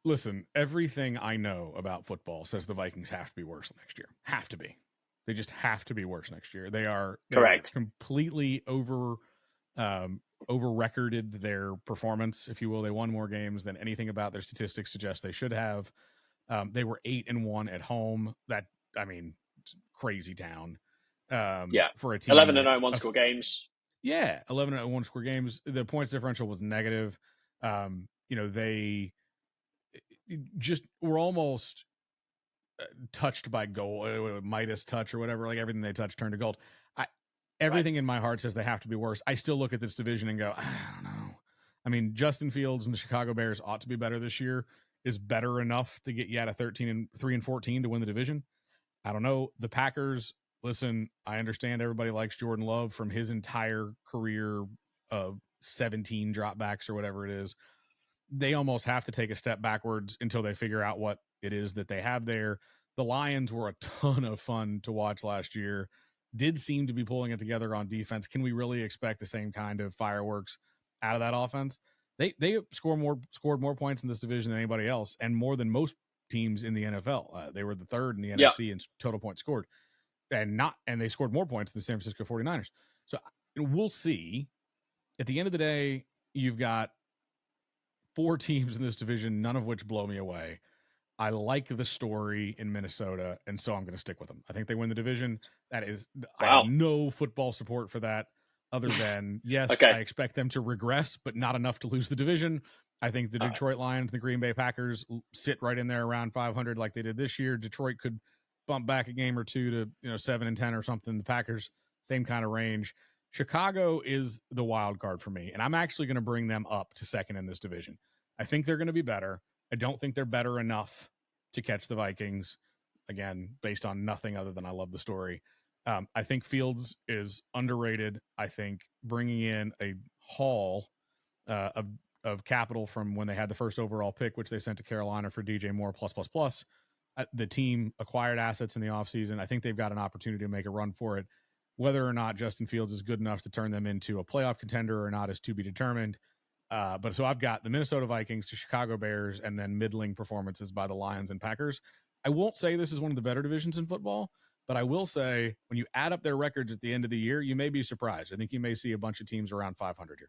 Listen, everything I know about football says the Vikings have to be worse next year. Have to be. They just have to be worse next year. They're Correct. completely over recorded their performance, if you will. They won more games than anything about their statistics suggests they should have. They were 8-1 at home. Crazy town. For a team 11-0 one-score games. Yeah, 11 one-score games. The points differential was negative. They just were almost touched by gold, Midas touch or whatever. Like everything they touched turned to gold. Everything in my heart says they have to be worse. I still look at this division and go, I don't know. I mean, Justin Fields and the Chicago Bears ought to be better this year. Is better enough to get you out of 13-3-14 to win the division. I don't know. The Packers, listen, I understand everybody likes Jordan Love from his entire career of 17 dropbacks or whatever it is. They almost have to take a step backwards until they figure out what it is that they have there. The Lions were a ton of fun to watch last year. Did seem to be pulling it together on defense. Can we really expect the same kind of fireworks out of that offense? They scored more points in this division than anybody else, and more than most teams in the NFL. They were the third in the NFC in total points scored, and they scored more points than the San Francisco 49ers. So we'll see. At the end of the day, you've got 4 teams in this division, none of which blow me away. I like the story in Minnesota, and so I'm going to stick with them. I think they win the division. That is, I have no football support for that other than, yes, I expect them to regress, but not enough to lose the division. I think the Detroit Lions, the Green Bay Packers sit right in there around 500 like they did this year. Detroit could bump back a game or two to 7-10 or something. The Packers, same kind of range. Chicago is the wild card for me, and I'm actually going to bring them up to second in this division. I think they're going to be better. I don't think they're better enough to catch the Vikings, again, based on nothing other than I love the story. I think Fields is underrated. I think bringing in a haul of capital from when they had the first overall pick, which they sent to Carolina for DJ Moore plus. The team acquired assets in the offseason. I think they've got an opportunity to make a run for it. Whether or not Justin Fields is good enough to turn them into a playoff contender or not is to be determined. But so I've got the Minnesota Vikings, the Chicago Bears, and then middling performances by the Lions and Packers. I won't say this is one of the better divisions in football, but I will say when you add up their records at the end of the year, you may be surprised. I think you may see a bunch of teams around 500 here.